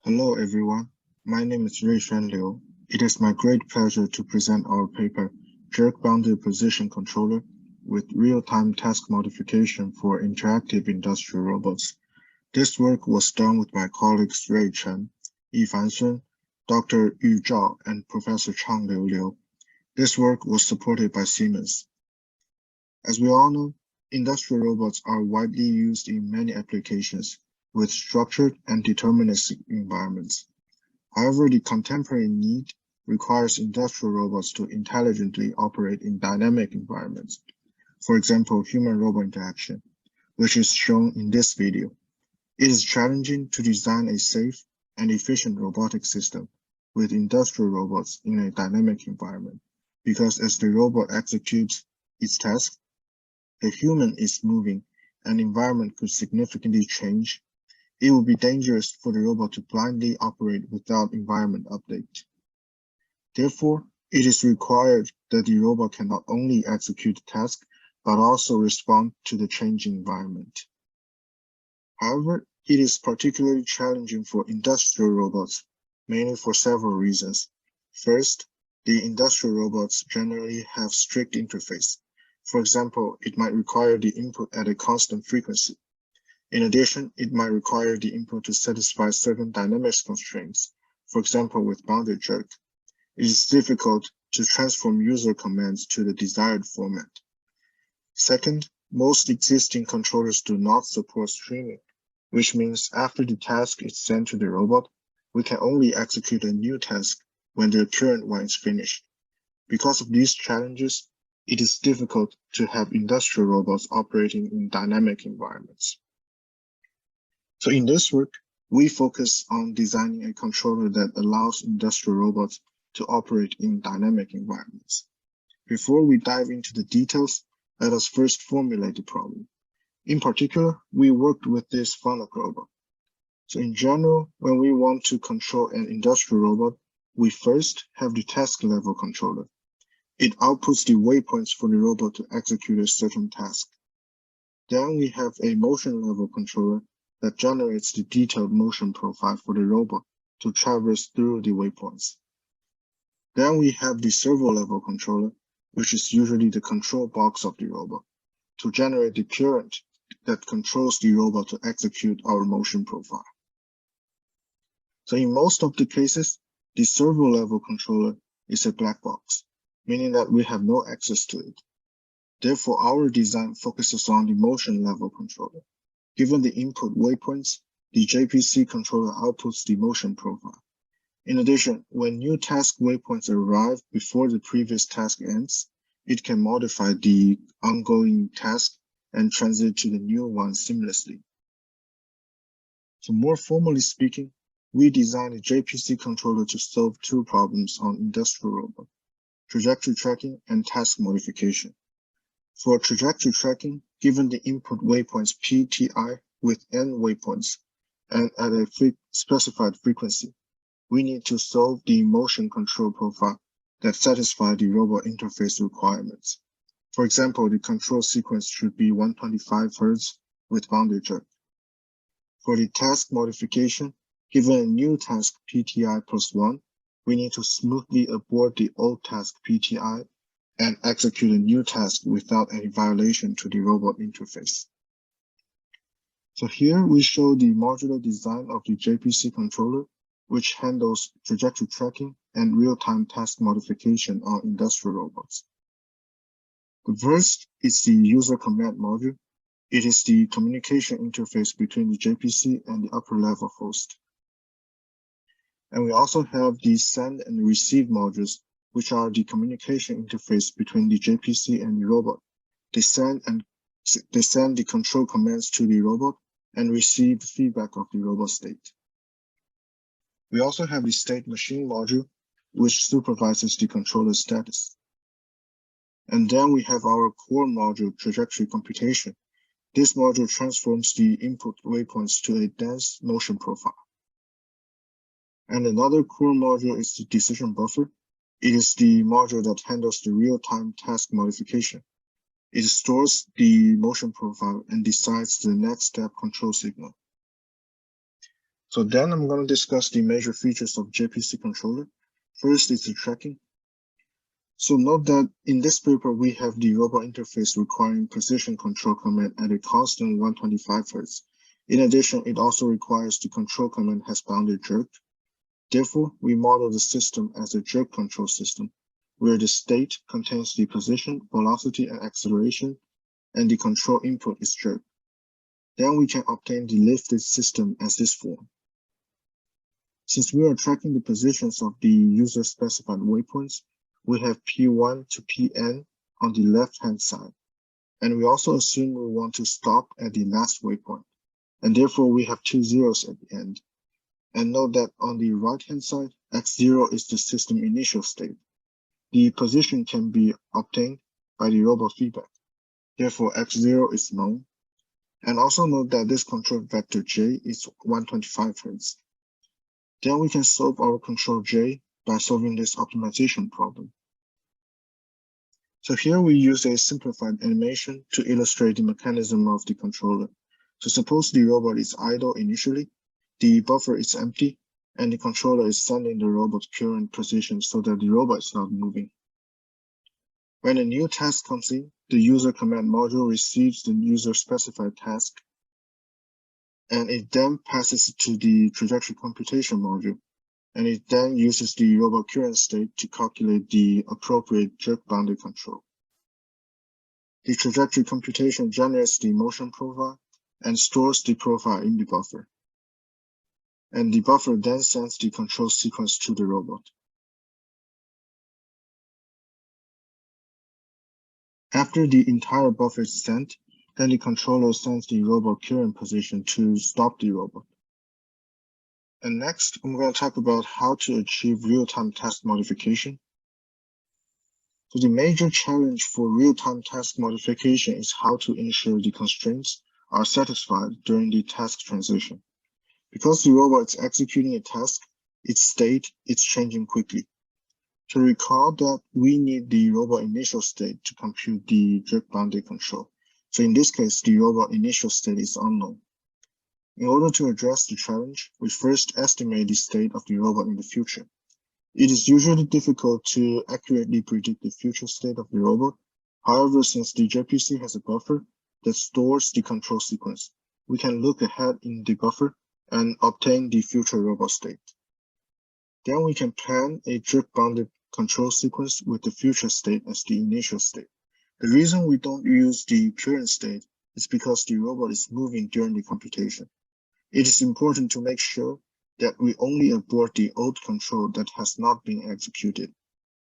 Hello everyone, my name is Ruishan Liu. It is my great pleasure to present our paper, Jerk Boundary Position Controller with Real-Time Task Modification for Interactive Industrial Robots. This work was done with my colleagues Ray Chen, Yifan Sun, Dr. Yu Zhao, and Professor Chang Liu. This work was supported by Siemens. As we all know, industrial robots are widely used in many applications, with structured and deterministic environments. However, the contemporary need requires industrial robots to intelligently operate in dynamic environments. For example, human-robot interaction, which is shown in this video. It is challenging to design a safe and efficient robotic system with industrial robots in a dynamic environment, because as the robot executes its task, the human is moving and environment could significantly change. It would be dangerous for the robot to blindly operate without environment update. Therefore, it is required that the robot can not only execute the task, but also respond to the changing environment. However, it is particularly challenging for industrial robots, mainly for several reasons. First, the industrial robots generally have strict interface. For example, it might require the input at a constant frequency. In addition, it might require the input to satisfy certain dynamics constraints, for example, with boundary jerk. It is difficult to transform user commands to the desired format. Second, most existing controllers do not support streaming, which means after the task is sent to the robot, we can only execute a new task when the current one is finished. Because of these challenges, it is difficult to have industrial robots operating in dynamic environments. So in this work, we focus on designing a controller that allows industrial robots to operate in dynamic environments. Before we dive into the details, let us first formulate the problem. In particular, we worked with this FANUC robot. So in general, when we want to control an industrial robot, we first have the task level controller. It outputs the waypoints for the robot to execute a certain task. Then we have a motion level controller that generates the detailed motion profile for the robot to traverse through the waypoints. Then we have the servo level controller, which is usually the control box of the robot, to generate the current that controls the robot to execute our motion profile. So in most of the cases, the servo level controller is a black box, meaning that we have no access to it. Therefore, our design focuses on the motion level controller. Given the input waypoints, the JPC controller outputs the motion profile. In addition, when new task waypoints arrive before the previous task ends, it can modify the ongoing task and transit to the new one seamlessly. So more formally speaking, we designed a JPC controller to solve two problems on industrial robot: trajectory tracking and task modification. For trajectory tracking, given the input waypoints PTI with n waypoints and at a specified frequency, we need to solve the motion control profile that satisfy the robot interface requirements. For example, the control sequence should be 125 Hz with boundary jerk. For the task modification, given a new task PTI plus 1, we need to smoothly abort the old task PTI and execute a new task without any violation to the robot interface. So here we show the modular design of the JPC controller, which handles trajectory tracking and real-time task modification on industrial robots. The first is the user command module. It is the communication interface between the JPC and the upper level host. And we also have the send and receive modules, which are the communication interface between the JPC and the robot. They send the control commands to the robot and receive feedback of the robot state. We also have the state machine module, which supervises the controller status. And then we have our core module, trajectory computation. This module transforms the input waypoints to a dense motion profile. And another core module is the decision buffer. It is the module that handles the real-time task modification. It stores the motion profile and decides the next step control signal. So then I'm going to discuss the major features of JPC controller. First is the tracking. So note that in this paper, we have the robot interface requiring precision control command at a constant 125 Hz. In addition, it also requires the control command has bounded jerk. Therefore, we model the system as a jerk control system, where the state contains the position, velocity, and acceleration, and the control input is jerk. Then we can obtain the lifted system as this form. Since we are tracking the positions of the user-specified waypoints, we have P1 to Pn on the left-hand side, and we also assume we want to stop at the last waypoint, and therefore we have 2 zeros at the end. And note that on the right-hand side, x0 is the system initial state. The position can be obtained by the robot feedback. Therefore, x0 is known. And also note that this control vector j is 125 Hz. Then we can solve our control j by solving this optimization problem. So here we use a simplified animation to illustrate the mechanism of the controller. So suppose the robot is idle initially, the buffer is empty, and the controller is sending the robot's current position so that the robot is not moving. When a new task comes in, the user command module receives the user-specified task, and it then passes it to the trajectory computation module, and it then uses the robot current state to calculate the appropriate jerk-bounded control. The trajectory computation generates the motion profile and stores the profile in the buffer. And the buffer then sends the control sequence to the robot. After the entire buffer is sent, then the controller sends the robot current position to stop the robot. And next, I'm going to talk about how to achieve real-time task modification. So the major challenge for real-time task modification is how to ensure the constraints are satisfied during the task transition. Because the robot is executing a task, its state is changing quickly. To recall that we need the robot initial state to compute the jerk-bounded control. So in this case, the robot initial state is unknown. In order to address the challenge, we first estimate the state of the robot in the future. It is usually difficult to accurately predict the future state of the robot. However, since the JPC has a buffer that stores the control sequence, we can look ahead in the buffer and obtain the future robot state. Then we can plan a jerk-bounded control sequence with the future state as the initial state. The reason we don't use the current state is because the robot is moving during the computation. It is important to make sure that we only abort the old control that has not been executed.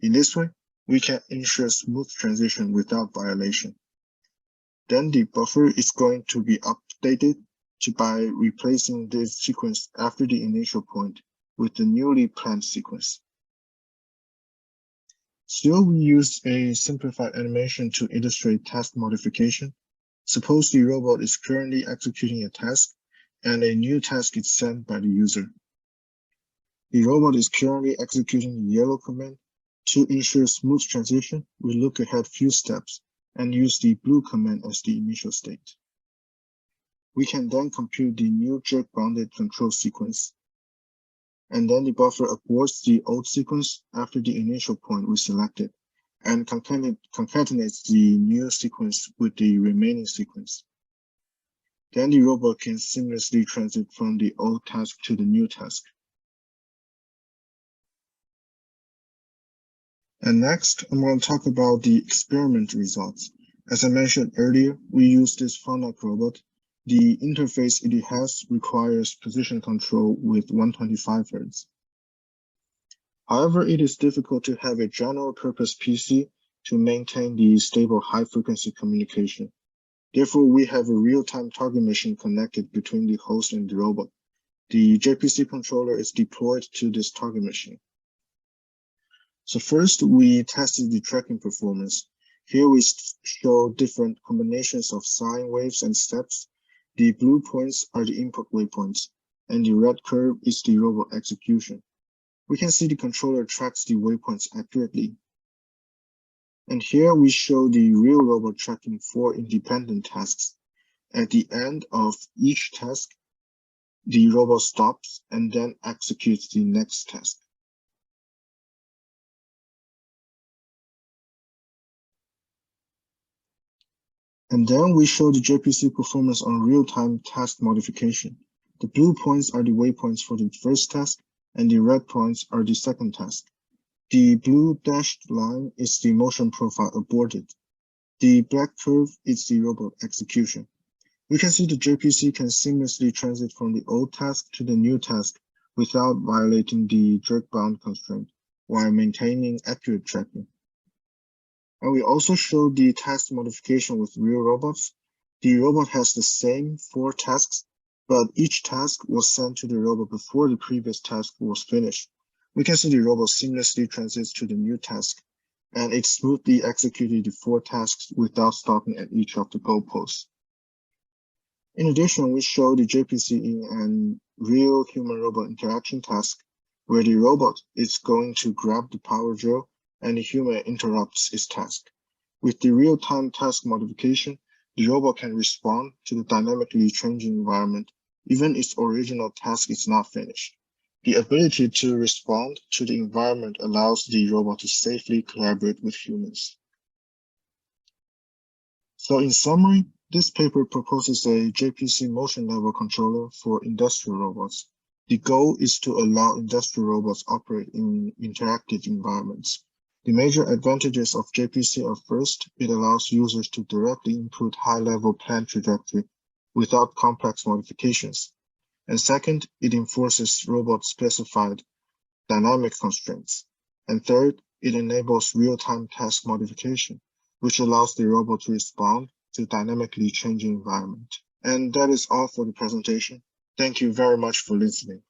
In this way, we can ensure smooth transition without violation. Then the buffer is going to be updated by replacing this sequence after the initial point with the newly planned sequence. Still, we use a simplified animation to illustrate task modification. Suppose the robot is currently executing a task and a new task is sent by the user. The robot is currently executing the yellow command. To ensure smooth transition, we look ahead few steps and use the blue command as the initial state. We can then compute the new jerk-bounded control sequence. And then the buffer aborts the old sequence after the initial point we selected and concatenates the new sequence with the remaining sequence. Then the robot can seamlessly transit from the old task to the new task. And next, I'm going to talk about the experiment results. As I mentioned earlier, we use this Fanuc robot. The interface it has requires position control with 125 Hz. However, it is difficult to have a general-purpose PC to maintain the stable high-frequency communication. Therefore, we have a real-time target machine connected between the host and the robot. The JPC controller is deployed to this target machine. So first, we tested the tracking performance. Here we show different combinations of sine waves and steps. The blue points are the input waypoints, and the red curve is the robot execution. We can see the controller tracks the waypoints accurately. And here we show the real robot tracking 4 independent tasks. At the end of each task, the robot stops and then executes the next task. And then we show the JPC performance on real-time task modification. The blue points are the waypoints for the first task, and the red points are the second task. The blue dashed line is the motion profile aborted. The black curve is the robot execution. We can see the JPC can seamlessly transit from the old task to the new task without violating the jerk bound constraint, while maintaining accurate tracking. And we also show the task modification with real robots. The robot has the same 4 tasks, but each task was sent to the robot before the previous task was finished. We can see the robot seamlessly transits to the new task, and it smoothly executed the 4 tasks without stopping at each of the goalposts. In addition, we show the JPC in an real human-robot interaction task, where the robot is going to grab the power drill and the human interrupts its task. With the real-time task modification, the robot can respond to the dynamically changing environment, even if its original task is not finished. The ability to respond to the environment allows the robot to safely collaborate with humans. So in summary, this paper proposes a JPC motion level controller for industrial robots. The goal is to allow industrial robots operate in interactive environments. The major advantages of JPC are: first, it allows users to directly input high-level plan trajectory without complex modifications. And second, it enforces robot-specified dynamic constraints. And third, it enables real-time task modification, which allows the robot to respond to dynamically changing environment. And that is all for the presentation. Thank you very much for listening.